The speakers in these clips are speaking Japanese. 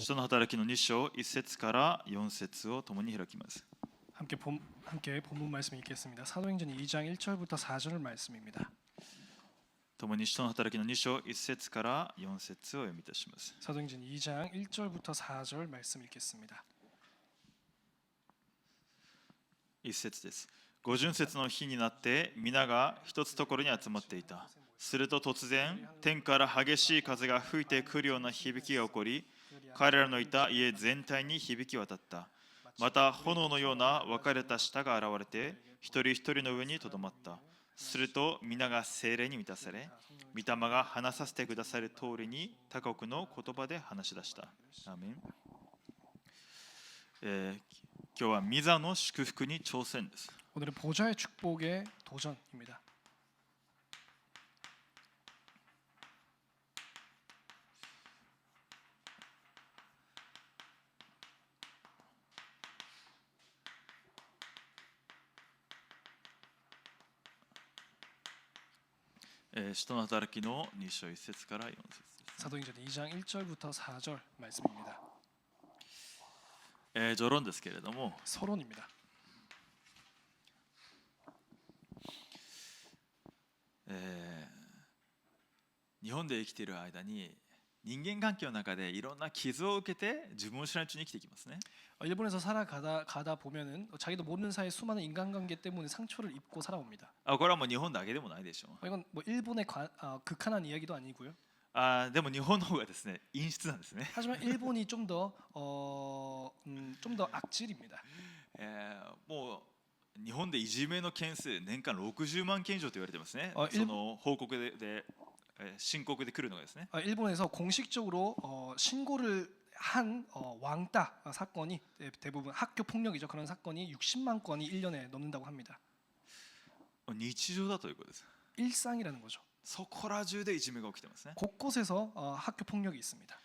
使徒の働きの2章1節から4節を共に開きます。 함께 본문 말씀 읽겠습니다. 사도행전 2장 1절부터 4절 말씀입니다. 共に使徒の働きの2章1節から4節を読みいたします。 사도행전 2장 1절부터 4절 말씀 읽겠습니다. 1節です。五巡節の日になって皆が一つところに集まっていた。すると突然天から激しい風が吹いてくるような響きが起こり、彼らのいた家全体に響き渡った。また炎のような分かれた舌が現れて一人一人の上にとどまった。すると皆が聖霊に満たされ、御霊が話させてくださる通りに他国の言葉で話し出した。アーメン。今日は御座の祝福に挑戦です。 오늘은 보좌의 축복의 도전입니다.使徒の働きの2章1節から4節です。 사도행전 2장 1절부터 4절 말씀입니다. 序論ですけれども、 서론입니다. 日本で生きている間に人間関係の中でいろんな傷を受けて自分を知らないうちに生きていきますね。 일본에서 살아가다 보면은 자기도 모르는 사이에 수많은 인간관계 때문에 상처를 입고 살아옵니다. これはもう日本だけでもないでしょう。 이건 뭐 일본의 극한한 이야기도 아니고요. でも日本の方がですね、陰湿なんですね。 하지만 일본이 좀 더 악질입니다. もう日本でいじめの件数年間60万件以上と言われてますね。 その報告で申告で来るのがですね。 일본에서 공식적으로 신고를 한 왕따 사건이 대부분 학교 폭력이죠. 그런 사건이 60만 건이 1년에 넘는다고 합니다. 日常だということです。 일상이라는 거죠. そこら中でいじめが起きてますね。 곳곳에서 학교 폭력이 있습니다.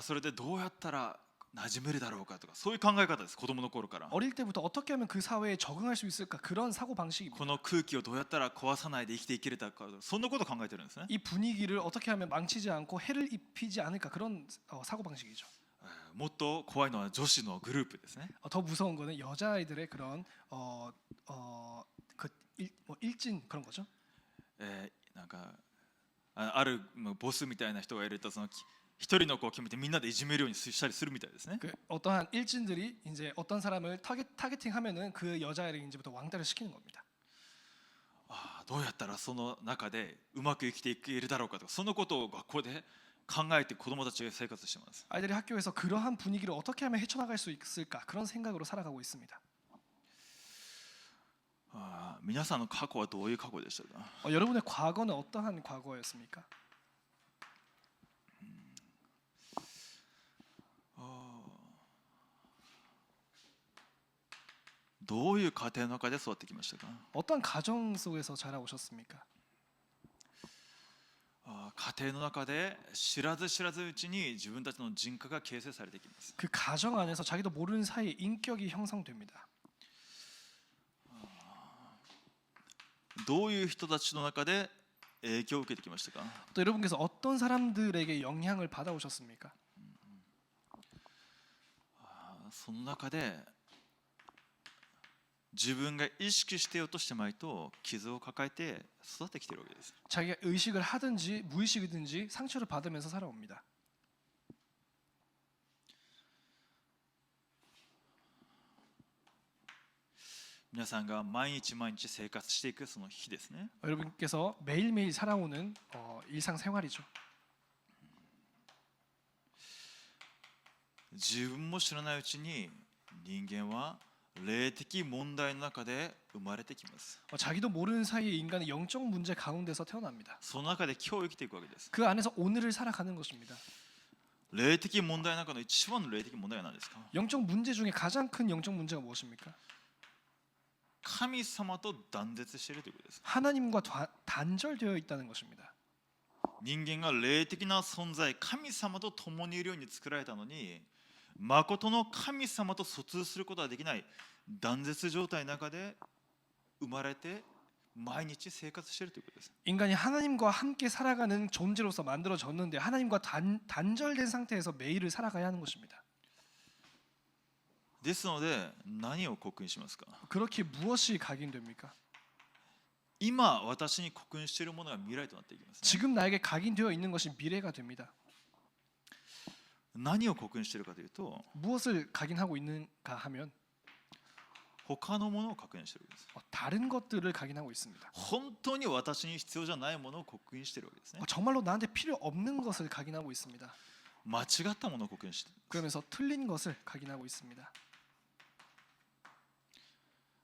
それでどうやったら馴染めるだろうかとか、そういう考え方です。子供の頃から。 어릴 때부터 어떻게 하면 그 사회에 적응할 수 있을까 그런 사고 방식입니다. この空気をどうやったら壊さないで生きていけるか、そんなことを考えてるんですね。 이 분위기를 어떻게 하면 망치지 않고 해를 입히지 않을까 그런 사고 방식이죠. もっと怖いのは女子のグループですね。 더 무서운 거는 여자아이들의 그런 일진 그런 거죠. なんかあるボスみたいな人がいると、その一人の子を決めてみんなでいじめるようにしたりするみたいですね。 어떠한 일진들이 이제 어떤 사람을 타겟팅하면은 그 여자아이를 이제부터 왕따를 시키는 겁니다. どうやったらその中でうまく生きていけるだろうかとか、そのことを学校で考えて子供たちが生活しています。 아이들이 학교에서 그러한 분위기를 어떻게 하면 헤쳐나갈 수 있을까 그런 생각으로 살아가고 있습니다. 皆さんの過去はどういう過去でしたか？ 여러분의 과거는 어떠한 과거였습니까? どういう家庭の中で育ってきましたか？ 어떤 가정 속에서 자라오셨습니까? 家庭の中で知らず知らずうちに自分たちの人格が形成されてきます。 그 가정 안에서 자기도 모르는 사이에 인격이 형성됩니다. どういう人たちの中で影響を受けてきましたか？ 또 여러분께서 어떤 사람들에게 영향을 받아오셨습니까? その中で自分が意識してようとしてまいと傷を抱えて育ってきているわけです。 자기가 의식을 하든지 무의식이든지 상처를 받으면서 살아옵니다. 皆さんが毎日毎日生活していくその日ですね。 여러분께서 매일매일 살아오는 일상생활이죠. 自分も知らないうちに人間は霊的問題の中で生まれてきます。 자기도 모르는 사이에 인간은 영적 문제 가운데서 태어납니다. その中で今日生きていくわけです。 그 안에서 오늘을 살아가는 것입니다. 霊的問題の中の一番の霊的問題は何ですか？ 영적 문제 중에 가장 큰 영적 문제가 무엇입니까? 神様と断絶しているということです。 하나님과 단절되어 있다는 것입니다. 人間が霊的な存在、神様と共にいるように作られたのに、誠の神様と疎通することができない断絶状態の中で生まれて毎日生活しているということです。 인간이 하나님과 함께 살아가는 존재로서 만들어졌는데 하나님과 단절된 상태에서 매일을 살아가야 하는 것입니다. ですので何を刻印しますか？ 그렇게 무엇이 각인됩니까? 今私に刻印しているものが未来となっていきますね。 지금 나에게 각인되어 있는 것이 미래가 됩니다. 何を刻印しているかというと 무엇을 각인하고 있는가 하면 他のものを刻印しているわけです。 다른 것들을 각인하고 있습니다. 本当に私に必要じゃないものを刻印しているわけですね。 정말로 나한테 필요 없는 것을 각인하고 있습니다. 間違ったものを刻印している。 그러면서 틀린 것을 각인하고 있습니다.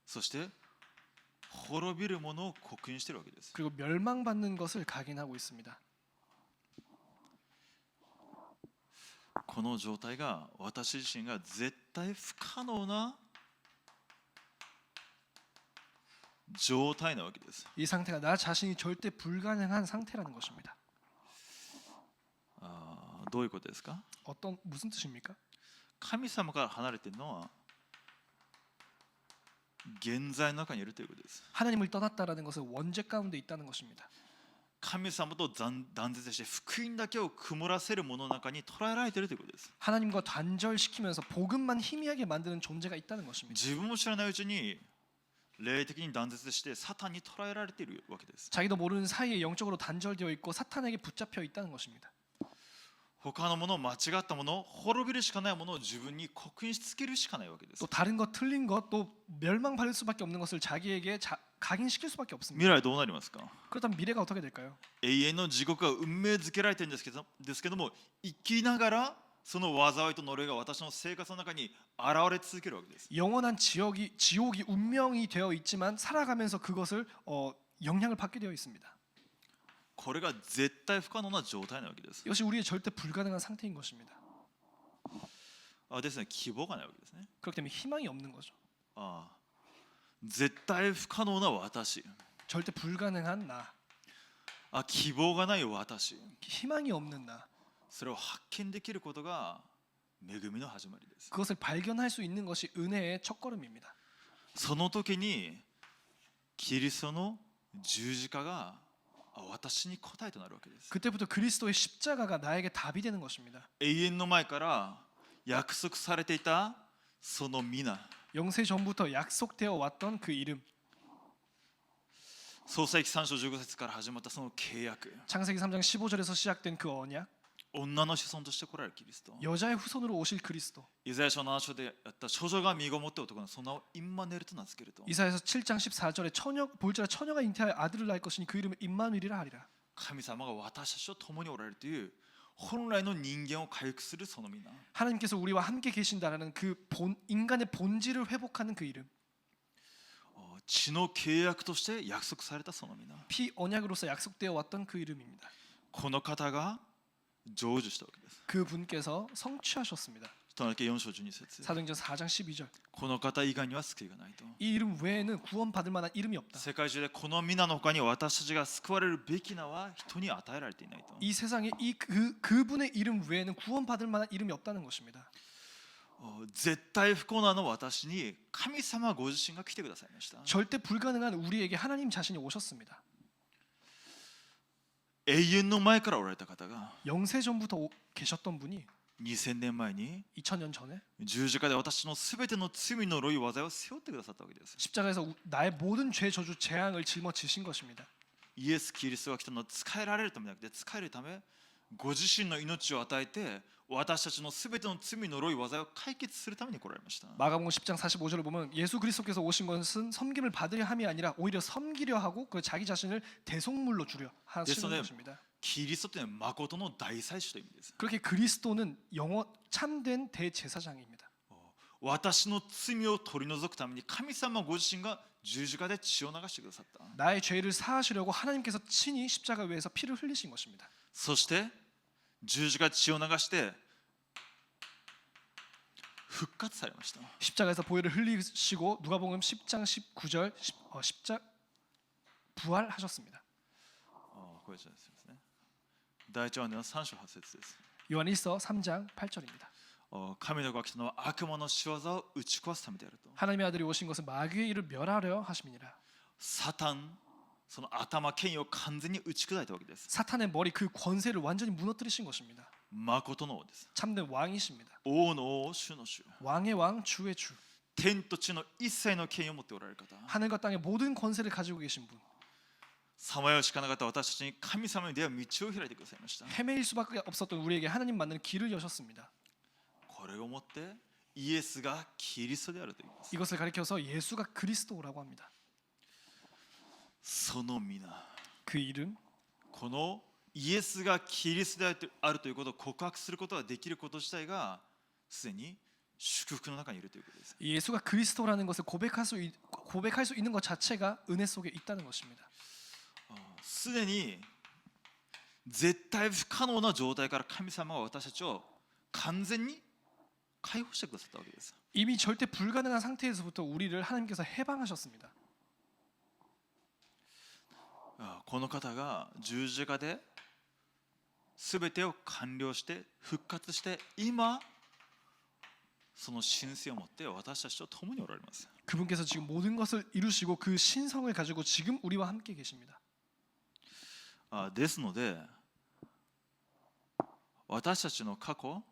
そして滅びるものを刻印しているわけです。 그리고 멸망받는 것을 각인하고 있습니다. この状態が私自身が絶対不可能な状態なわけです。 이 상태가 나 자신이 절대 불가능한 상태라는 것입니다. どういうことですか？ 무슨 뜻입니까? 神様から離れているのは現在の中にいるということです。 하나님을 떠났다라는 것은 원죄 가운데 있다는 것입니다. 神様と断絶して福音だけを曇らせるものの中に捉えられているということです。 하나님과 단절시키면서 복음만 희미하게 만드는 존재가 있다는 것입니다. 自分も知らないうちに霊的に断絶してサタンに捉えられているわけです。 자기도 모르는 사이에 영적으로 단절되어 있고 사탄에게 붙잡혀 있다는 것입니다. 他のもの、間違ったもの、滅びるしかないものを自分に刻印しつけるしかないわけです。 또 다른 것, 틀린 것, 또 멸망받을 수밖에 없는 것을 자기에게 각인시킬 수밖에 없습니다. 未来どうなりますか？ 그렇다면 미래가 어떻게 될까요? 永遠の地獄が運命づけられているんですけども、生きながらその災いと呪いが私の生活の中に現れ続けるわけです。 영원한 지옥이 운명이 되어 있지만 살아가면서 그것을 영향을 받게 되어 있습니다. これが絶対不可能な状態なわけです。 이것이 우리의 절대 불가능한 상태인 것입니다. ですね、希望がないわけですね。 그렇기 때문에 희망이 없는 거죠. 絶対不可能な私。 절대 불가능한 나, 希望がない私。 희망이 없는 나. それを発見できることが恵みの始まりです。 그것을 발견할 수 있는 것이 은혜의 첫걸음입니다. その時にキリストの十字架が私に答えとなるわけです。 그때부터 그리스도의 십자가가 나에게 답이 되는 것입니다. 永遠の前から約束されていたその皆。 영세 전부터 약속되어 왔던 그 이름. 創世記3章15節から始まったその契約。 창세기 3장 15절에서 시작된 그 언약. 女の子孫として来られるキリスト。 여자의 후손으로 오실 그리스도. イザヤ書7章でやった処女が身ごもった男のその名をインマヌエルと名付けると。 이사야서 7장 14절에 볼지라 처녀가 잉태하여 아들을 낳을 것이니 그 이름을 임마누엘이라 하리라. 神様が私たちと共におられるという本来の人間を回復するその皆。 하나님께서 우리와 함께 계신다라는 인간의 본질을 회복하는 그 이름. 血の契約として約束されたその皆。 피 언약으로서 약속되어 왔던 그 이름입니다. この方が成就したわけです。 그 분께서 성취하셨습니다. 人の4章12節。 사도행전 4장 12절. この方以外には救いがないと。 이 이름 외에는 구원받을 만한 이름이 없다. 世界中でこの皆の他に私たちが救われるべき名は人に与えられていないと。 이 세상에 그분의 이름 외에는 구원받을 만한 이름이 없다는 것입니다. 絶対不幸なの私に神様ご自身が来てくださいました。 절대 불가능한 우리에게 하나님 자신이 오셨습니다. 永遠の前からおられた方が 영세 전부터 계셨던 분이 2000年前に 2000년 전에 十字架で私のすべての罪の呪い災いを背負ってくださったわけです。 십자가에서 나의 모든 죄 저주 재앙을 짊어지신 것입니다. イエス・キリストが来たのは使えられるためじゃなくて使えるためご自身の命を与えて私たちのすべての罪の呪い災いを解決するために来られました。 마가복음 10장 45절을 보면 예수 그리스도께서 오신 것은 섬김을 받으려 함이 아니라 오히려 섬기려 하고 그 자기 자신을 대속물로 주려 하시는 것입니다. キリストというのは誠の大祭司という意味です。 그렇게 그리스도는 참된 대제사장입니다. 私の罪を取り除くために神様ご自身が十字架で血を流してくださった。 나의 죄를 사하시려고 하나님께서 친히 십자가 위에서 피를 흘리신 것입니다. そして十字架で血を流して復活されました。 십자가에서 보혈을 흘리시고 누가복음 10장 19절 부활하셨습니다. これじゃですね。第一ヨハネの3章8節です。 요한일서 3장 8절입니다. 神の子が来たのは悪魔の仕業を打ち壊すためであると。 하나님의 아들이 오신 것은 마귀의 일을 멸하려 하심이니라. サタンその頭権威を完全に打ち砕いたわけです。 사탄의 머리 그 권세를 완전히 무너뜨리신 것입니다. 誠の王です。 참된 왕이십니다. 王の王、主の主。 왕의 왕, 주의 주. 天と地の一切の権威を持っておられる方。 하늘과 땅의 모든 권세를 가지고 계신 분. さまようしかなかった私たちに神様に出会う道を開いてくださいました。 헤매일 수밖에 없었던 우리에게 하나님 만나는 길을 여셨습니다. これをもってイエスがキリストであると言います。 이것을 가리켜서 예수가 그리스도라고 합니다. その皆、 그 이름, このイエスがキリストであるということを告白することができること自体がすでに祝福の中にいるということです。 예수가 그리스도라는 것을 고백할 수 있는 것 자체가 은혜 속에 있다는 것입니다. すでに絶対不可能な状態から神様が私たちを完全に解放してくださったわけです。 이미 절대 불가능한 상태에서부터 우리를 하나님께서 해방하셨습니다. この方が十字架で全てを完了して復活して今その神聖を持って私たちと共におられます。 그분께서 지금 모든 것을 이루시고 그 신성을 가지고 지금 우리와 함께 계십니다. ですので私たちの過去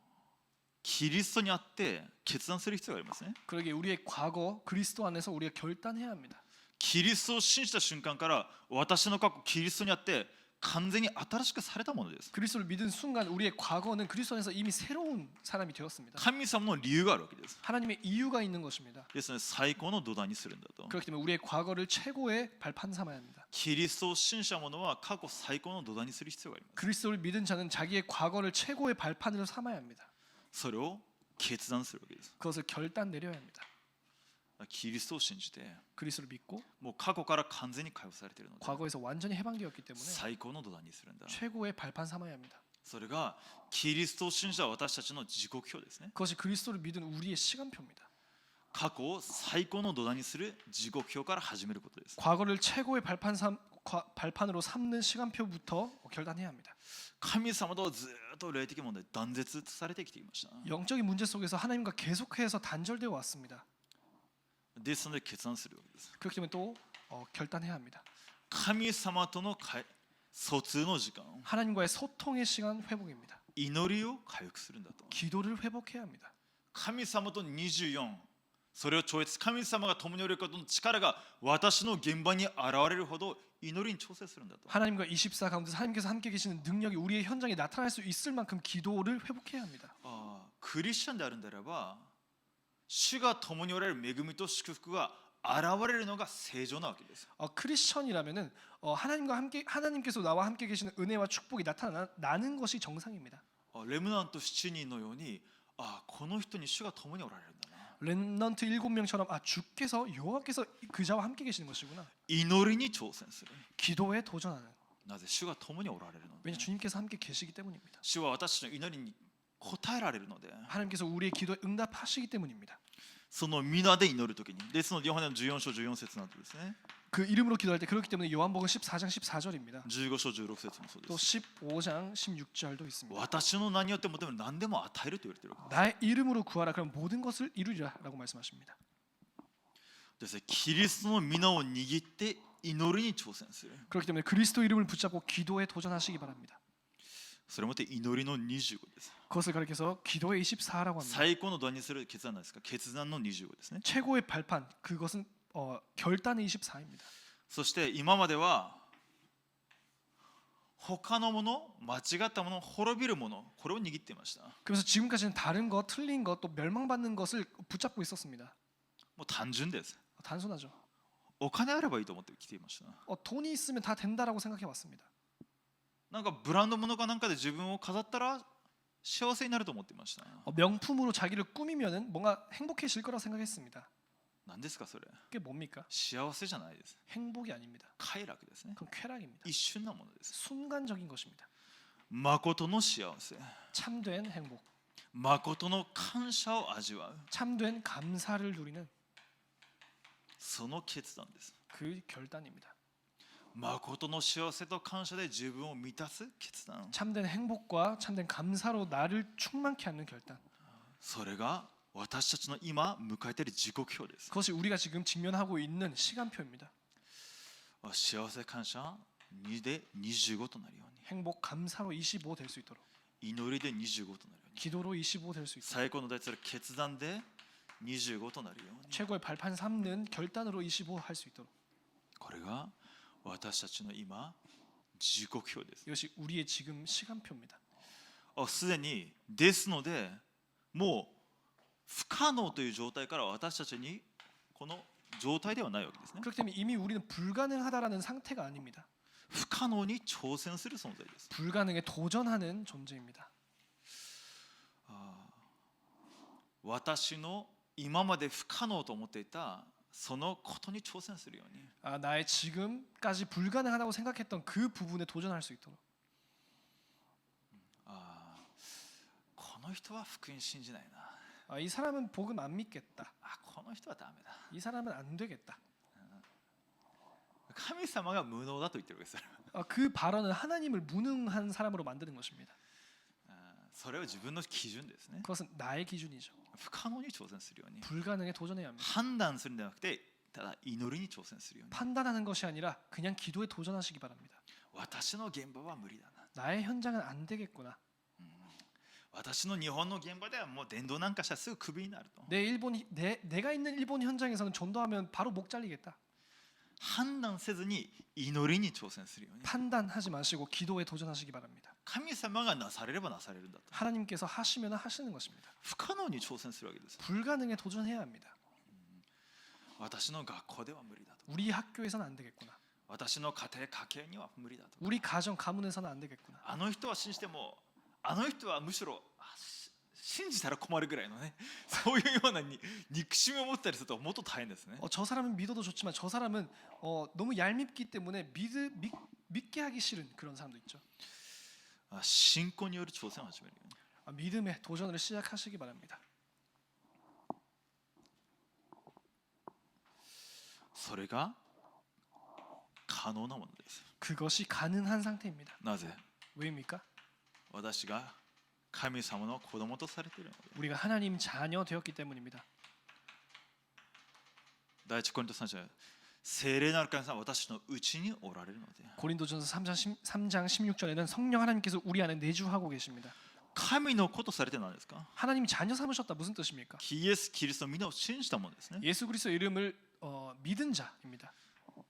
キリストにあって決断する必要がありますね。 그러기에 우리의 과거 그리스도 안에서 우리가 결단해야 합니다. キリストを信じた瞬間から私の過去キリストにあって完全に新しくされたものです。 그리스도를 믿은 순간 우리의 과거는 그리스도 안에서 이미 새로운 사람이 되었습니다. 神様の理由があるわけです。 하나님의 이유가 있는 것입니다. ですので最高の土台にするんだと。 그렇기 때문에 우리의 과거를 최고의 발판 삼아야 합니다. キリストを信じた者は過去最高の土台にする必要があります。 그리스도를 믿은 자는 자기의 과거를 최고의 발판으로 삼아야 합니다. それを決断するわけです。 그것을 결단 내려야 합니다. キリストを信じて 그리스도를 믿고 もう過去から完全に解放されているので 과거에서 완전히 해방되었기 때문에 最高の土台にするんだ。 최고의 발판 삼아야 합니다. それがキリストを信じた私たちの時刻表ですね。 그것이 그리스도를 믿은 우리의 시간표입니다. 過去を最高の土台にする時刻表から始めることです。 과거를 최고의 발판으로 삼는 시간표부터 결단해야 합니다. 神様とずっと霊的問題断絶されてきていました。 영적인 문제 속에서 하나님과 계속해서 단절되어 왔습니다. ですので決断するわけです。 그렇기 때문에 또 결단해야 합니다. 神様との疎通の時間、 하나님과의 소통의 시간 회복입니다. 祈りを回復するんだと。 기도를 회복해야 합니다. 神様と24、それを超越、神様が共におられることの力が私の現場に現れるほど祈りに調整するんだと。 하나님과 24 가운데서 하나님께서 함께 계시는 능력이 우리의 현장에 나타날 수 있을 만큼 기도를 회복해야 합니다. クリスチャンであるんであれば、主が共におられる恵みと祝福が現れるのが正常なわけです。 크리스천이라면은 하나님께서 나와 함께 계시는 은혜와 축복이 나타나는 것이 정상입니다. レムナント7人のように、この人に主が共におられるんだな。 렘넌트 7명처럼 주께서 여호와께서 그자와 함께 계시는 것이구나. 祈りに挑戦する。 기도에 도전하는. なぜ主が共におられるので。 왜냐 주님께서 함께 계시기 때문입니다. 主は私たちの祈りに応えられるので。 하나님께서 우리의 기도에 응답하시기 때문입니다. その皆で祈るときに、ですのでヨハネの14章14節などですね。 그 이름으로 기도할 때 그렇기 때문에 요한복음 14장 14절입니다. 15章16節もそうで 또 す。 15장 16절도 있습니다. 私の名によって求める何でも与えると言われているわけ 나의 이름으로 구하라 그럼 모든 것을 이루리라라고 말씀하십니다. です。キリストの皆を握って祈りに挑戦する。 그렇기 때문에 그리스도 이름을 붙잡고 기도에 도전하시기 바랍니다. それもって祈りの25です。 그것을 가리켜서 기도의 24라고 합니다. 最高の土台にする決断なんですか。決断の25ですね。 최고의 발판 그것은 결단의 24입니다. そして今までは他のもの、間違ったもの、滅びるもの、これを握っていました。 그래서 지금까지는 다른 것, 틀린 것, 또 멸망받는 것을 붙잡고 있었습니다. もう単純です。 단순하죠. お金あればいいと思ってきていました。 돈이 있으면 다 된다라고 생각해 왔습니다. なんかブランド物かなんかで自分を飾ったら幸せになると思っていました。 명품으로 자기를 꾸미면은 뭔가 행복해질 거라고 생각했습니다. 何ですかそれ。 그게 뭡니까? 幸せじゃないです。 행복이 아닙니다. 快楽ですね。 그건 쾌락입니다. 一瞬なものです。 순간적인 것입니다. 誠の幸せ、 참된 행복, 誠の感謝を味わう、 참된 감사를 누리는 その決断です。 그 결단입니다. 誠の幸せと感謝で自分を満たす決断。 참된 행복과 참된 감사로 나를 충만케 하는 결단. それが私たちの今迎えている時刻表です。 그것이 우리가 지금 직면하고 있는 시간표입니다. 幸せ感謝2で25となるように、 행복 감사로 25 될 수 있도록, 祈りで25となるように、 기도로 25 될 수 있도록, 最高の大地の決断で25となるように、 최고의 발판 삼는 결단으로 25 할 수 있도록. これが私たちの今時刻表です。 이것이 우리의 지금 시간표입니다. すでにですので、もう不可能という状態から私たちにこの状態ではないわけですね。 그렇기 때문에 이미 우리는 불가능하다라는 상태가 아닙니다. 不可能に挑戦する存在です。 불가능에 도전하는 존재입니다. 私の今まで不可能と思っていたそのことに挑戦するように、 나의 지금까지 불가능하다고 생각했던 그 부분에 도전할 수 있도록. この人は福音信じないな、 이 사람은 복음 안 믿겠다. この人はダメだ、 이 사람은 안 되겠다. 神様が無能だと言ってるわけです。 그 발언은 하나님을 무능한 사람으로 만드는 것입니다. それは自分の基準ですね。 그것은 나의 기준이죠. 不可能に挑戦するように、 불가능에 도전해야 합니다. 判断するんじゃなくて、ただ祈りに挑戦するように、 판단하는 것이 아니라 그냥 기도에 도전하시기 바랍니다. 私の現場は無理だな、 나의 현장은 안 되겠구나. 私の日本の現場ではもう伝道なんかしたらすぐクビになると、 내가 있는 일본 현장에서는 전도하면 바로 목 잘리겠다. 判断せずに祈りに挑戦するように、 판단하지 마시고 기도에 도전하시기 바랍니다. 神様がなされればなされるんだと、 하나님께서 하시면 하시는 것입니다. 不可能に挑戦するわけです。 불가능에 도전해야 합니다. 私の学校では無理だと、 우리 학교에서는 안 되겠구나. 私の家庭家計には無理だと、 우리 가정 가문에서는 안 되겠구나. あの人は信じてもあの人はむしろ信じたら困るぐらいのね、そういうような憎しみを持ったりするともっと大変ですね。 저 사람은 믿어도 좋지만 저 사람은 너무 얄밉기 때문에 믿게 하기 싫은 그런 사람도 있죠. 信仰による挑戦を始めるように、 믿음의 도전을 시작하시기 바랍니다. それが可能なものです。 그것이 가능한 상태입니다. なぜ？ 왜입니까? 私が神様の子供とされているので。 우리가 하나님 자녀 되었기 때문입니다. 第一コリント3章、聖霊なる神様は私のうちにおられるので。 고린도전서 3장 16절에는 성령 하나님께서 우리 안에 내주하고 계십니다. 神の子とされて何ですか？ 하나님이 자녀 삼으셨다 무슨 뜻입니까? イエス・キリストの皆を信じたものですね。 예수 그리스도 이름을 믿은 자입니다.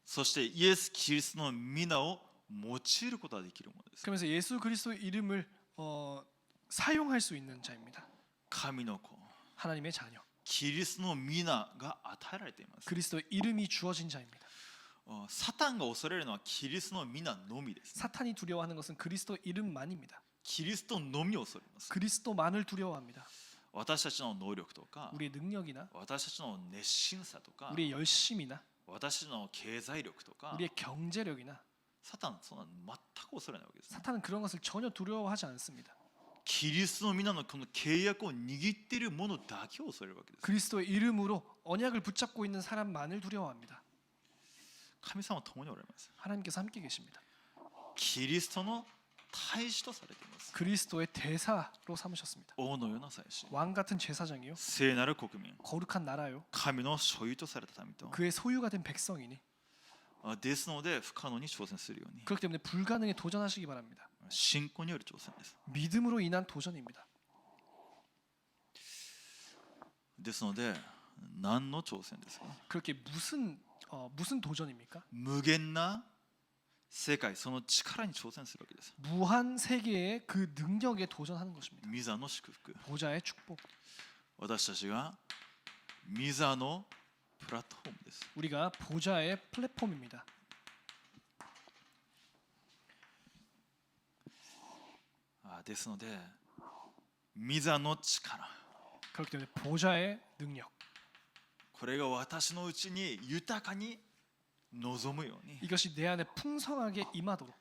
そしてイエス・キリストの皆を用いることができるものです。 그러면서 예수 그리스도 이름을 사용할 수 있는 자입니다. 神の子、 하나님의 자녀. キリストの皆が与えられています。 그리스도의 이름이 주어진 자입니다. サタンが恐れるのはキリストの皆のみです、ね。 사탄이 두려워하는 것은 그리스도 이름만입니다. キリストのみを恐れます。 그리스도만을 두려워합니다. 私たちの能力とか、 우리의 능력이나 私たちの熱心さとか、 우리의 열심이나 私たちの経済力とか、 우리의 경제력이나 サタンはそんな全く恐れないわけです、ね。 사탄은 그런 것을 전혀 두려워하지 않습니다. キリストの皆のこの契約を握っているものだけを恐れるわけです。 그리스도의 이름으로 언약을 붙잡고 있는 사람만을 두려워합니다. 神様は共におられます。 하나님께서 함께 계십니다. キリストの大使とされています。 그리스도의 대사로 삼으셨습니다. 王のような祭司、 왕 같은 제사장이요, 聖なる国民、 거룩한 나라요, 神の所有とされた民と。 그의 소유가 된 백성이니 ですので不可能に挑戦するように、 그렇기 때문에 불가능에 도전하시기 바랍니다. 信仰による挑戦です。 믿음으로 인한 도전입니다. ですので何の挑戦ですか？ 그렇게 무슨 도전입니까? 無限な世界、その力に挑戦するわけです。 무한 세계의 그 능력에 도전하는 것입니다. 御座の祝福、 보좌의 축복. 私たちが御座のプラットフォームです。 우리가 보좌의 플랫폼입니다. ですので御座の力、 그렇기 때문에 보좌의 능력, これが私のうちに豊かに望むように、 이것이 내 안에 풍성하게 임하도록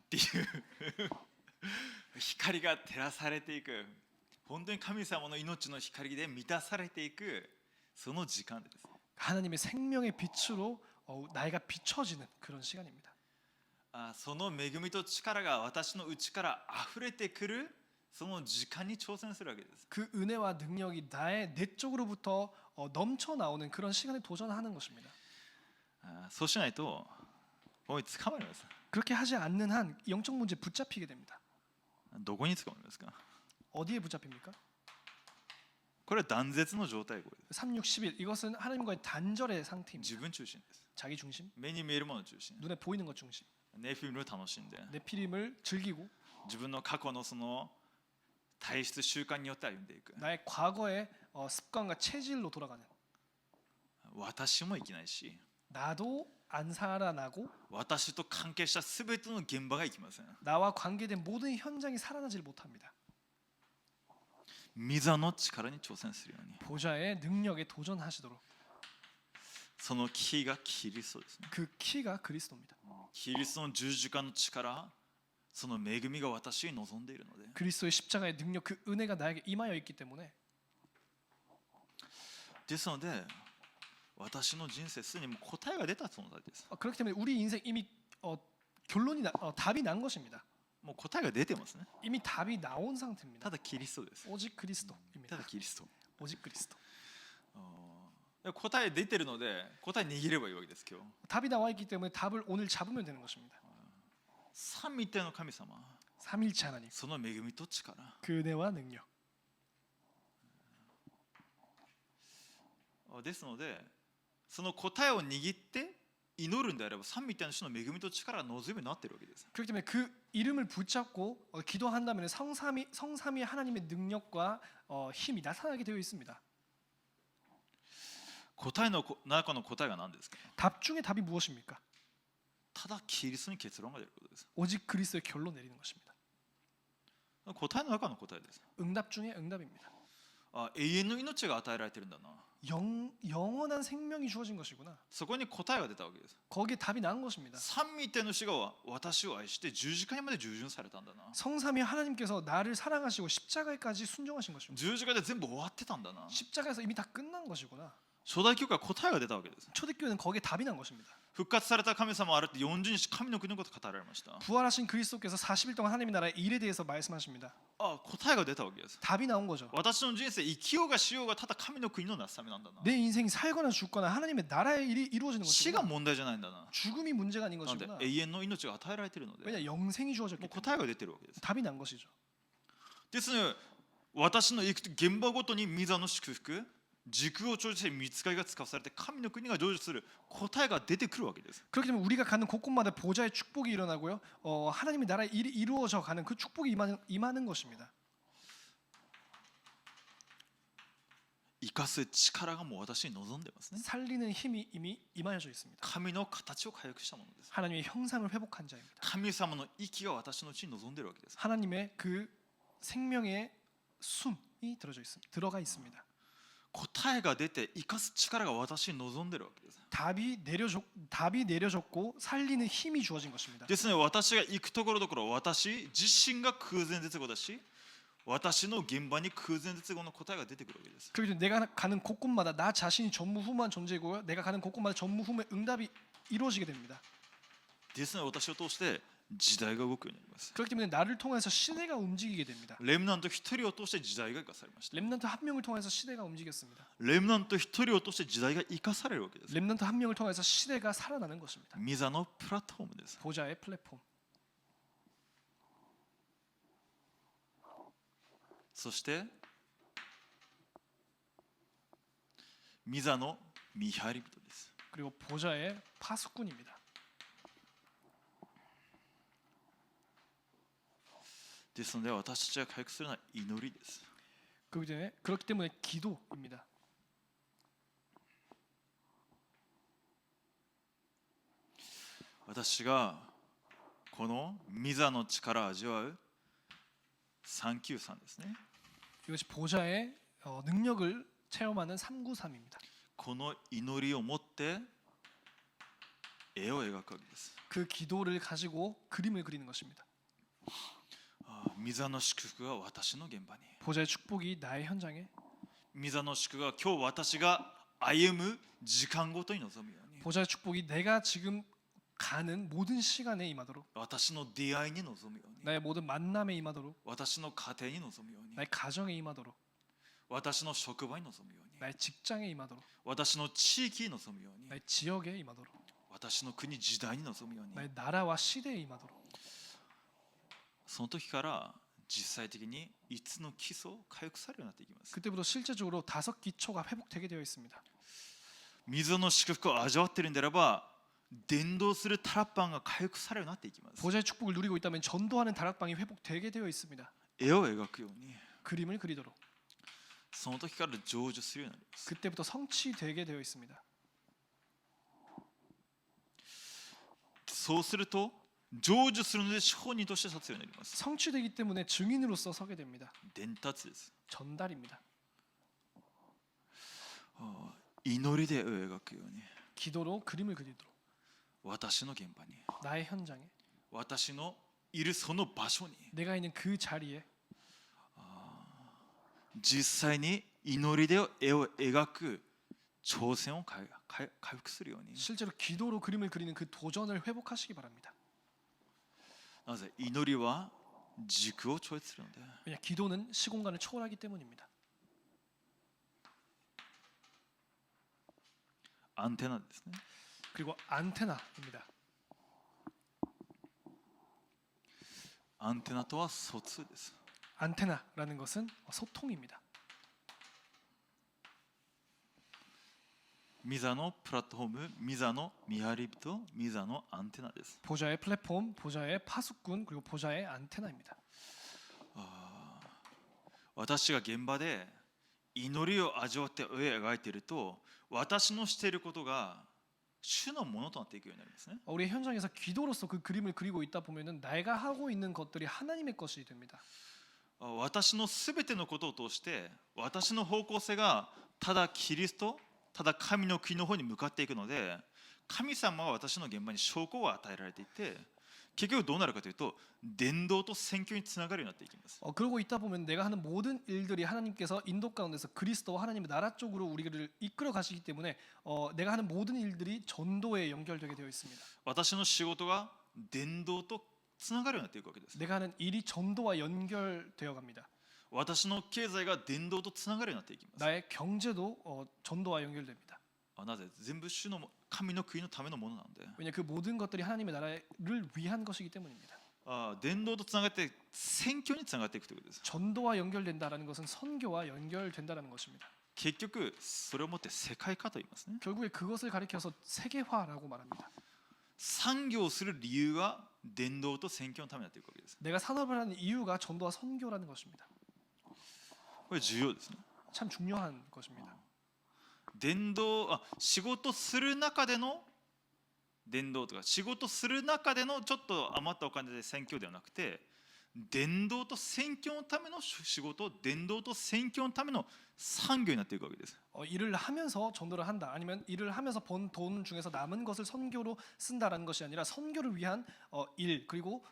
っていう光が照らされていく、本当に神様の命の光で満たされていくその時間です。 하나님의 생명의 빛으로 나이가 비춰지는 그런 시간입니다. その恵みと力が私の内から溢れてくるその時間に挑戦するわけです。 그 은혜와 능력이 나의 내 쪽으로부터 넘쳐 나오는 그런 시간에 도전하는 것입니다. そうしないとここに捕まります。 그렇게 하지 않는 한 영적 문제 붙잡히게 됩니다. どこに捕まりますか？ 어디에 붙잡힙니까? これは断絶の状態。これ 36, 11 이것은 하나님과의 단절의 상태입니다. 自分中心です。 자기 중심, 目に見えるもの中心。 눈에 보이는 것 중심, ネフィムを楽しんで 네피림을 즐기고 自分の過去のその体質習慣によって歩んでいく。 나의 과거의 습관과 체질로 돌아가는 私も生きないし 나도 안 살아나고 私と関係した全ての現場が生きません。 나와 관계된 모든 현장이 살아나질 못합니다. 御座の力に挑戦するように。 보좌의 능력에 도전하시도록 そのキーがキリストですね。 그 키가 그리스도입니다. キリストの十字架の力、その恵みが私に望んでいるので、 그리스도의 십자가의 능력 그 은혜가 나에게 임하여 있기 때문에 ですので私の人生すでにもう答えが出た存在です。 그렇기 때문에 우리 인생 이미 답이 난 것입니다. もう答えが出てますね。 이미 답이 나온 상태입니다. ただキリストです。 오직 그리스도입니다. ただキリスト。 오직 그리스도. 答え出てるので答え握ればいいわけです今日。 답이 나와 있기 때문에 답을 오늘 잡으면 되는 것입니다. 三位一体の神様、 삼일체 하나님, その恵みと力、 그 은혜와 능력. ですのでその答えを握って祈るんであれば三位一体の主の恵みと力が望むようになっているわけです。 그렇기 때문에 그 이름을 붙잡고 기도한다면 성삼위 하나님의 능력과 힘이 나타나게 되어 있습니다. 答えの中の答えが何ですか？ 답 중에 답이 무엇입니까? ただキリストに結論が出ることです。 오직 그리스도의 결론 내리는 것입니다. 答えの中の答えです。 응답 중에 응답입니다. 永遠の命が与えられてるんだな。 영원한 생명이 주어진 것이구나. そこに答えが出たわけです。 거기에 답이 난 것입니다. 三位一体の主が私を愛して十字架にまで従順されたんだな。 성삼위 하나님께서 나를 사랑하시고 십자가에까지 순종하신 것입니다. 十字架で全部終わってたんだな。 십자가에서 이미 다 끝난 것이구나. 初代教会は答えが出たわけです。 초대교회는 거기에 답이 난 것입니다. 復活された神様はあるって40日神の国のことが語られました。 부활하신 그리스도께서 40일 동안 하나님의 나라의 일에 대해서 말씀하십니다. 答えが出たわけです。 답이 나온 거죠. 私の人生生きようがしようがただ神の国のなすためなんだな。 내 인생이 살거나 죽거나 하나님의 나라의 일이 이루어지는 死が 것이구나. 問題じゃないんだな。 죽음이 문제가 아닌 なので 것이구나. 永遠の命が与えられているので、 왜냐 영생이 も 주어졌기 う 때문에 答えが出てるわけです。 답이 난 것이죠. ですので私の行く現場ごとに御座の祝福、時空を長じて見つかりが使わされて神の国が成就する答えが出てくるわけです。 그렇기 때문에 우리가 가는 곳곳마다 보좌의 축복이 일어나고요. 하나님의 나라의 일이 이루어져 가는 그 축복이 임하는 것입니다. 生かす力がもう私に望んでますね。 살리는 힘이 이미 임하여져 있습니다. 神の形を回復したものです。 하나님의 형상을 회복한 자입니다. 神様の息が私のうちに望んでいるわけです。 하나님의 그 생명의 숨이 들어가 있습니다. 答えが出て生かす力が私に望んでいるわけです。 답이 내려졌고 살리는 힘이 주어진 것입니다. ですので私が行くところどころ私自身が空前絶後だし、私の現場に空前絶後の答えが出てくるわけです。 그렇기 때문에 내가 가는 곳곳마다 나 자신이 전무후무한 존재고요. 내가 가는 곳곳마다 전무후무의 응답이 이루어지게 됩니다. ですので私を通して時代が動くようになります。 그렇기 때문에 나를 통해서 시대가 움직이게 됩니다. レムナント一人を通して時代が生かされました。 렘넌트 한 명을 통해서 시대가 움직였습니다. レムナント一人を通して時代が生かされるわけです。 렘넌트 한 명을 통해서 시대가 살아나는 것입니다. 御座のプラットフォームです。 보좌의 플랫폼. そして御座の見張り人です。 그리고 보좌의 파수꾼입니다. ですので私たちが回復するのは祈りです。 그렇기 때문에 기도입니다. 私がこの御座の力を味わう393ですね。 이것이 보좌의 능력을 체험하는 393입니다. この祈りを持って絵を描くわけです。 그 기도를 가지고 그림을 그리는 것입니다. 御座の祝福が私の現場に、 보좌의 축복이 나의 현장에, 御座の祝福が今日私が歩む時間ごとに臨むように、 보좌의 축복이 내가 지금 가는 모든 시간에 임하도록, 私の出会いに臨むように、 나의 모든 만남에 임하도록, 私の家庭に臨むように、 나의 가정에 임하도록, 私の職場に臨むように、 나의 직장에 임하도록, 私の地域に臨むように、 나의 지역에 임하도록, 私の国時代に臨むように、 나의 나라와 시대에 임하도록. その時から実際的に5つの基礎を回復されるようになっていきます。 그때부터 실제적으로 5기초가 회복되게 되어 있습니다. 水の祝福を味わっているんであれば、伝道するタラッパンが回復されるようになっていきます。 보좌의 축복을 누리고 있다면 전도하는 다락방이 회복되게 되어 있습니다. 絵を描くように、 그림을 그리도록. その時から成就するようになります。 그때부터 성취되게 되어 있습니다. そうすると成就するので証人として立つようになります。 성취되기 때문에 증인으로서 서게 됩니다. 伝達です。 전달입니다. 祈りで絵を描くように、 기도로 그림을 그리도록. 私の現場に、 나의 현장에, 私のいるその場所に、 내가 있는 그 자리에 実際に祈りで絵を描く挑戦を回復するように。 실제로 기도로 그림을 그리는 그 도전을 회복하시기 바랍니다. なぜ祈りは軸を超越するので、 왜냐, 기도는 시공간을 초월하기 때문입니다. アンテナですね。 그리고 안테나입니다. アンテナとは疎通です。 안테나라는 것은 소통입니다. ミザのプラットフォーム、ミザの見張り人、ミザのアンテナです。 보좌의 플랫폼, 보좌의 파수꾼, 그리고 보좌의 안테나입니다. 私が現場で祈りを味わって絵を描いていると、私のしていることが主のものとなっていくようになりますね。 우리 현장에서 기도로서 그 그림을 그리고 있다 보면은 내가 하고 있는 것들이 하나님의 것이 됩니다. 私のすべてのことを通して私の方向性がただキリスト、ただ神の国の方に向かっていくので、神様は私の現場に証拠を与えられていて、結局どうなるかというと伝道と宣教につながるようになっていきます。 그러고 있다 보면 내가 하는 모든 일들이 하나님께서 인도 가운데서 그리스도와 하나님의 나라 쪽으로 우리를 이끌어 가시기 때문에 내가 하는 모든 일들이 전도에 연결되게 되어 있습니다. 私の仕事が伝道とつながるようになっていくわけです。 내가 하는 일이 전도와 연결되어 갑니다. 私の経済が伝道とつながるようになっていきます。 나의 경제도 전도와 연결됩니다. なぜ全部主の神の国のためのものなので、 왜냐 그 모든 것들이 하나님의 나라를 위한 것이기 때문입니다. 伝道とつながって宣教につながっていくということです。 전도와 연결된다라는 것은 선교와 연결된다라는 것입니다. 結局それをもって世界化と言いますね。 결국에 그것을 가리켜서 세계화라고 말합니다. 産業をする理由が伝道と宣教のためになっていくわけです。 내가 산업을 하는 이유가 전도와 선교라는 것입니다. これ重要ですね。 참 중요한 것입니다. 伝道、仕事する中での伝道とか、仕事する中でのちょっと余ったお金で宣教ではなくて、伝道と宣教のための仕事、伝道と宣教のための産業になっていくわけです。 일을 하면서 전도를 한다, 아니면 일을 하면서 번 돈 중에서 남은 것을 선교로 쓴다라는 것이 아니라 선교를 위한 일, 그리고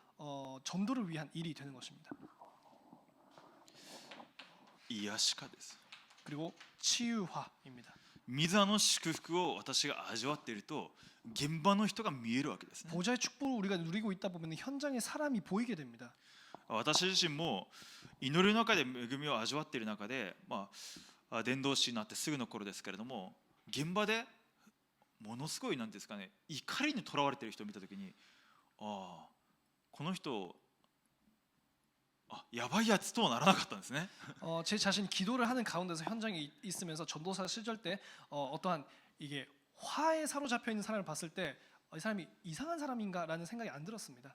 전도를 위한 일이 되는 것입니다. 癒し家です。 그리고 치유화입니다. 水の祝福を私が味わっていると現場の人が見えるわけですね。 보좌의 축복을 우리가 누리고 있다 보면 현장에 사람이 보이게 됩니다. 私自身も祈りの中で恵みを味わっている中で、伝道師になってすぐの頃ですけれども、現場でものすごいなんですかね、怒りにとらわれている人を見たときに、この人やばいやつとはならなかったんですね。 제 자신이 기도를 하는 가운데서 현장에 있으면서 전도사 시절 때 어떠한 이게 화에 사로잡혀 있는 사람을 봤을 때 이 사람이 이상한 사람인가라는 생각이 안 들었습니다.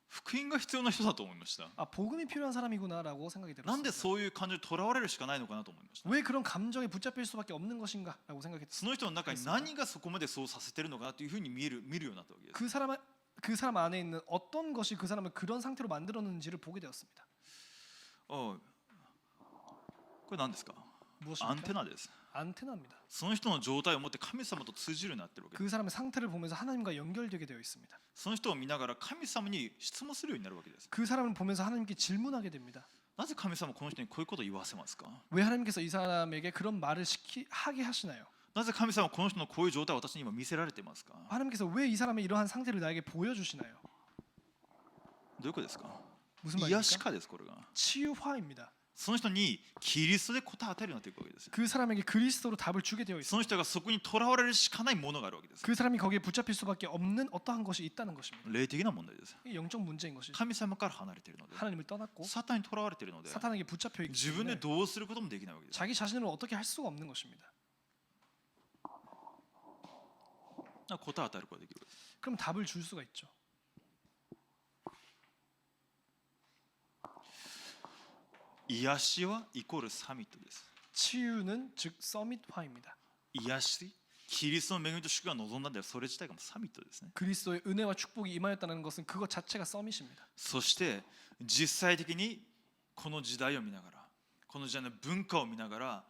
福音が必要な人だと思いました。 복음이 필요한 사람이구나라고 생각이 なんで 들었습니다. そういう感情にとらわれるしかないのかなと思いました。 왜 그런 감정에 붙잡힐 수밖에 없는 것인가라고 생각했습니다. その人の中に何がそこまでそうさせてるのかなというふうに見るようになったわけです。 그 사람 안에 있는 어떤 것이 그 사람을 그런 상태로 만들었는지를 보게 되었습니다. これ何ですか？ 무엇입니까? アンテナです。 안테나입니다. その人の状態を持って神様と通じるようになってるわけです。 그 사람의 상태를 보면서 하나님과 연결되게 되어 있습니다. その人を見ながら神様に質問するようになるわけです。 그 사람을 보면서 하나님께 질문하게 됩니다. なぜ神様はこの人にこういうことを言わせますか？ 왜 하나님께서 이 사람에게 그런 말을 하게 하시나요? なぜ神様はこの人のこういう状態を私に今見せられていますか？ 하나님께서 왜 이 사람의 이러한 상태를 나에게 보여주시나요? どういうことですか？ 무슨 癒し 말입니까? かです、これが。 치유화입니다. その人にキリストで答えを与えるようになっていくわけです。 그 사람에게 그리스도로 답을 주게 되어 その 있습니다. 人がそこにとらわれるしかないものがあるわけです。 그 사람이 거기에 붙잡힐 수밖에 없는 어떠한 것이 있다는 것입니다. 霊的な問題です。 이게 영적 문제인 것이죠. 神様から離れているので、 하나님을 떠났고 サタンにとらわれているので、 사탄에게 붙잡혀 있기 自分で 때문에 どうすることもできないわけです。 자기 자신을 어떻게 할 수가 없는 것입니다. 答えを与えることができる。 그럼 답을 줄 수가 있죠. 癒しはイコールサミットです。 치유는 즉 서밋화입니다. 癒し、キリストの恵みと祝福が望んだんだよ。それ自体がもうサミットですね。 그리스도의 은혜와 축복이 임하였다는 것은 그것 자체가 서밋입니다. そして実際的にこの時代を見ながら、この時代の文化を見ながら、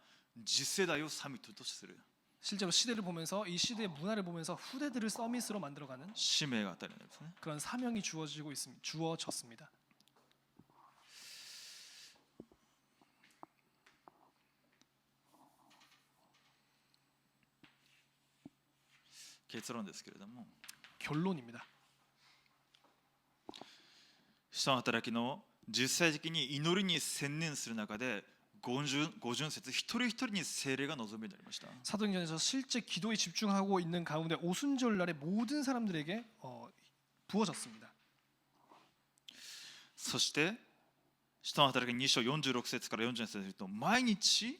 次世代をサミットとする 실제로 시대를 보면서 이 시대의 문화를 보면서 후대들을 서밋으로 만들어가는 使命が与えられるんですね。 그런 사명이 주어졌습니다. 結論ですけれども、 결론입니다. 使徒の働きの実際的に祈りに専念する中で、50節一人一人に聖霊が望みになりました。 사도행전에서 실제 기도에 집중하고 있는 가운데 오순절날에 모든 사람들에게 부어졌습니다. そして使徒の働き2章46節から47節にと毎日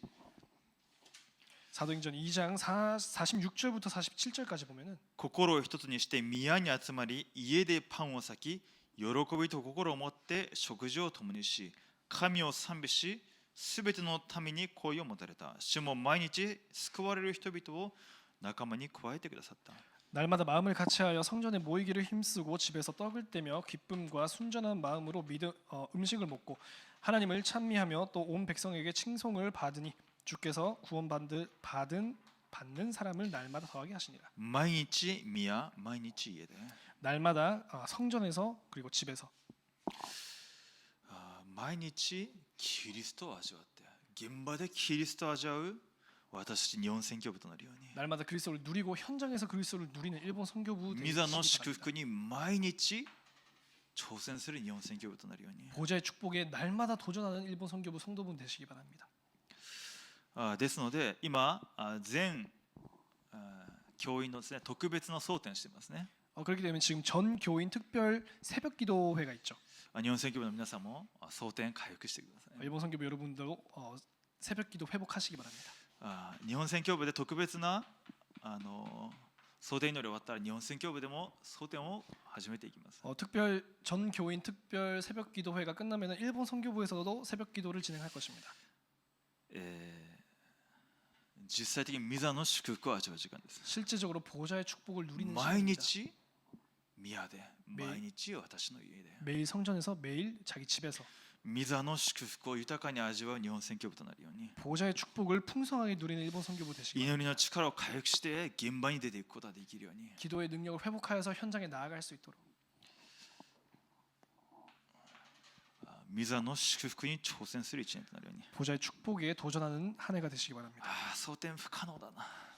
사도행전 2장 46절부터 47절까지 보면은 心を一つにして宮に集まり家でパンを裂き喜びと心を持って食事を共にし神を賛美しすべての民に声を持たれた。主も毎日救われる人々を仲間に加えてくださった。 날마다 마음을 같이하여 성전에 모이기를 힘쓰고 집에서 떡을 떼며 기쁨과 순전한 마음으로 음식을 먹고 하나님을 찬미하며 또 온 백성에게 칭송을 받으니 주께서 받는 사람을 날마다 더하게 하시니라. 毎日宮、毎日家で 날마다 성전에서 그리고 집에서 毎日キリストを味わって現場でキリストを味わう私たち日本宣教部となるように 날마다 그리스도를 누리고 현장에서 그리스도를 누리는 일본 선교부 御座の 되시기 祝 바랍니다. 福に毎日挑戦する日本宣教部となるように 보좌의 축복에 날마다 도전하는 일본 선교부 성도분 되시기 바랍니다. ですので今全教員のですね特別な争点していますね。 그렇기 때문에 지금 전 교인 특별 새벽 기도회가 있죠. 日本宣教部の皆さんも争点回復してください。 일본 선교부 여러분도 새벽 기도 회복하시기 바랍니다. 日本宣教部で特別な争点祈り終わったら日本宣教部でも争点を始めていきます。 특별 전 교인 특별 새벽 기도회가 끝나면은 일본 선교부에서도 새벽 기도를 진행할 것입니다. 実際的に御座の祝福を味わう時間です。 실제적으로 보좌의 축복을 누리는 毎 시간입니다. 日宮で毎日私の家で 매일 성전에서 매일 자기 집에서 御座の祝福を豊かに味わう日本宣教部となるように 보좌의 축복을 풍성하게 누리는 일본 선교부 되시기 바랍니다. 祈りの力を回復して現場に出ていくことができるように 기도의 능력을 회복하여서 현장에 나아갈 수 있도록 御座の祝福に挑戦する一年となるように 보좌의 축복에 도전하는 한 해가 되시기 바랍니다. 争点不可能だ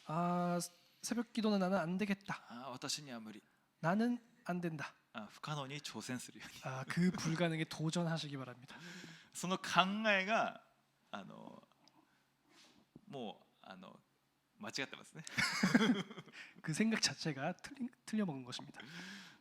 な 새벽 기도는 나는 안 되겠다. 私には無理 나는 안 된다. 不可能に挑戦するように 그 불가능에 도전하시기 바랍니다. その考えがもう間違ってますね 그 생각 자체가 틀려먹은 것입니다.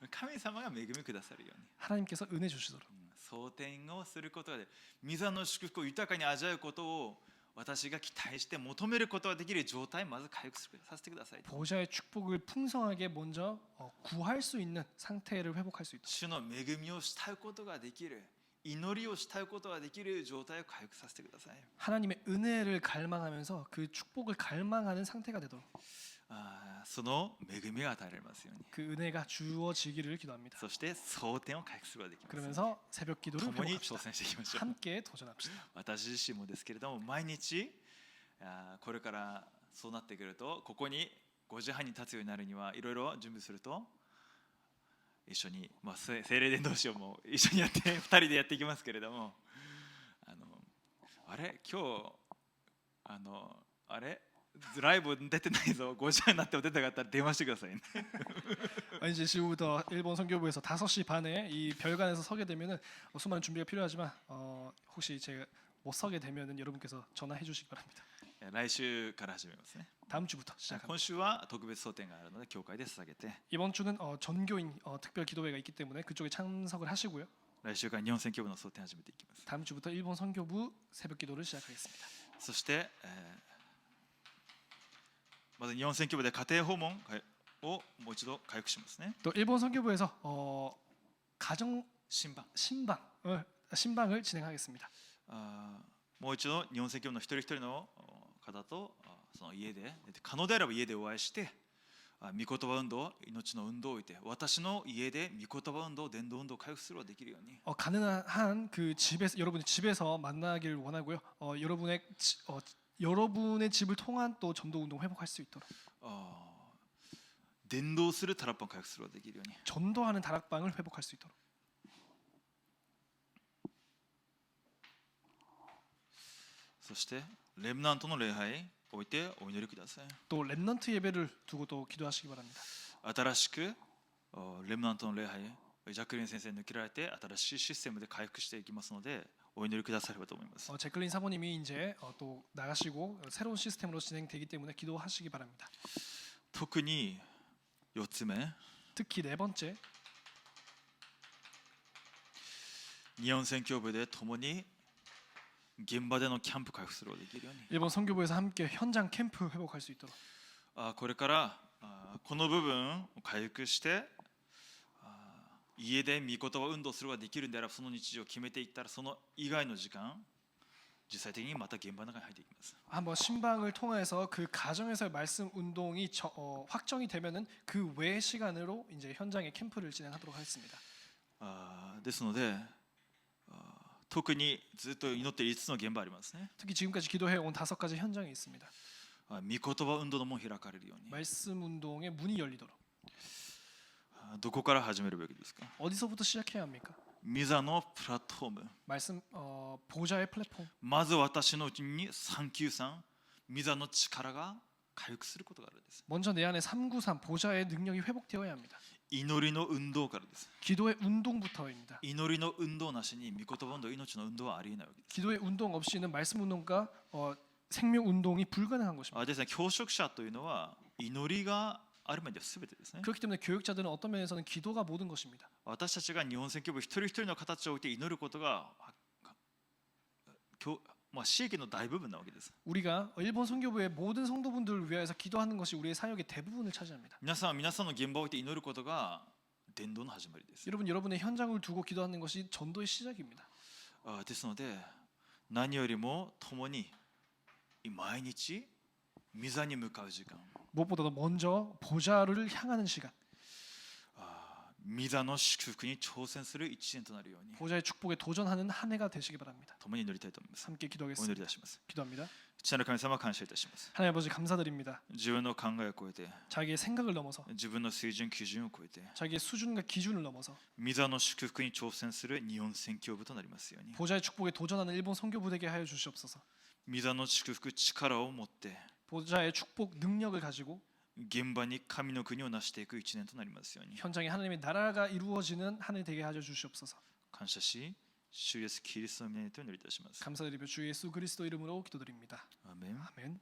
神様が恵みくださるように 하나님께서 은혜 주시도록 争点をすることで御座の祝福を豊かに味わうことを私が期待して求めることができる状態をまず回復させてください。 보좌의 축복을 풍성하게 먼저 구할 수 있는 상태를 회복할 수 있도록 主の恵みを慕うことができる祈りを慕うことができる状態を回復させてください。 하나님의 은혜를 갈망하면서 그 축복을 갈망하는 상태가 되도록 その恵みが与えられますように 그 은혜가 주어지기를 기도합니다. そして争点を回復することができます。 그러면서 새벽 기도를 共に挑 회복합시다. 戦していきましょう。 함께 도전합시다. 私自身もですけれども毎日これからそうなってくるとここに5時半に立つようになるにはいろいろ準備すると一緒に、精霊伝道師をも一緒にやって2人でやっていきますけれどもあれ今日あれライブ出てないぞ、5時半になっても出たかったら電話してくださいね。 이제 지금부터 일본 선교부에서 5시 반에 이 별관에서 서게 되면은 수많은 준비가 필요하지만 혹시 제가 못 서게 되면은 여러분께서 전화해 주시기 바랍니다. 来週から始めますね。 다음 주부터 시작합니다. 今週は特別蒼天があるので教会で捧げて、 이번 주는 전교인 특별 기도회가 있기 때문에 그쪽에 참석을 하시고요. 来週から日本宣教部の蒼天始めていきます。 다음 주부터 일본 선교부 새벽 기도를 시작하겠습니다. そして、まず日本宣教部で家庭訪問をもう一度回復しますね。 또 일본 선교부에서 가정 新版 신방을 진행하겠습니다. もう一度日本宣教部の一人一人の方とその家で可能であれば家でお会いして、御言葉運動、命の運動を置いて、私の家で御言葉運動、伝道運動を回復することができるように、 가능한 그 집에서 여러분의 집에서 만나기를 원하고요. 여러분의 집을 통한 또 전도 운동 회복할 수 있도록 伝道するタラッパンを回復することができるように、 전도하는 다락방을 회복할 수 있도록 そしてレムナントの礼拝を置いてお祈りください。 또 렘넌트 예배를 두고 또 기도하시기 바랍니다. 新しくレムナントの礼拝、ジャックリン先生に抜けられて新しいシステムで回復していきますので、お祈りくださればと思います。 제클린 사모님이 이제 또 나가시고 새로운 시스템으로 진행되기 때문에 기도하시기 바랍니다. 特に4つ目、 특히 네 번째, 日本宣教部で共に現場でのキャンプ回復することができるように、 일본 선교부에서 함께 현장 캠프 회복할 수 있도록 これからこの部分を回復して家で御言葉運動することができるんであれば、その日常を決めていったら、その以外の時間実際的にまた現場の中に入っていきます。 한번 신방을 통해서 그 가정에서의 말씀 운동이 확정이 되면은 그 외 시간으로 이제 현장에 캠프를 진행하도록 하겠습니다. ですので特にずっと祈っている5つの現場ありますね。 특히 지금까지 기도해 온 5가지 현장이 있습니다. 御言葉運動の門開かれるように、 말씀 운동의 문이 열리도록 どこから始めるべきですか？ 어디서부터 시작해야 합니까? 御座のプラットフォーム、 말씀 보좌의 플랫폼. まず私のうちに393、御座の力が回復することがあるんです。 먼저 내 안에 393 보좌의 능력이 회복되어야 합니다. 祈りの運動からです。 기도의 운동부터입니다. 祈りの運動なしに御言葉運動、命の運動はありえないわけです。 기도의 운동 없이는 말씀 운동과 생명 운동이 불가능한 것입니다. ですね、教職者というのは祈りがある面では全てですね。 그렇기 때문에 교육자들은 어떤 면에서는 기도가 모든 것입니다. 私たちが日本宣教部一人一人の形を置いて祈ることが私益の大部分なわけです。 우리가 일본 선교부의 모든 성도분들을 위하여서 기도하는 것이 우리의 사역의 대부분을 차지합니다. 皆さんは皆さんの現場を置いて祈ることが伝道の始まりです。 여러분의 현장을 두고 기도하는 것이 전도의 시작입니다. ですので何よりも共に毎日御座に向かう時間、 무엇보다도 먼저 보좌를 향하는 시간, 御座の祝福に挑戦する一年となるように 보좌의 축복에 도전하는 한 해가 되시기 바랍니다. 共に祈りたいと思います。 함께 お祈りい 기도하겠습니다. たします。 기도합니다. 父なる神様、感謝いたします。 하나님 아버지 감사드립니다. 自分の考えを超えて、 자기의 생각을 넘어서 自分の水準基準を超えて 자기의 수준과 기준을 넘어서 御座の祝福に挑戦する日本宣教部となりますように、 보좌의 축복에 도전하는 일본 선교부 되게 하여 주시옵소서. 御座の祝福力を持って 보좌의 축복 능력을 가지고 現場に神の国を成していく一年となりますように 현장에 하나님의 나라가 이루어지는 한 해 되게 하여 주시옵소서. 感謝し、主イエスキリストの皆によってお祈りいたします。 감사드리며 주 예수 그리스도 이름으로 기도드립니다. アーメン。 아멘.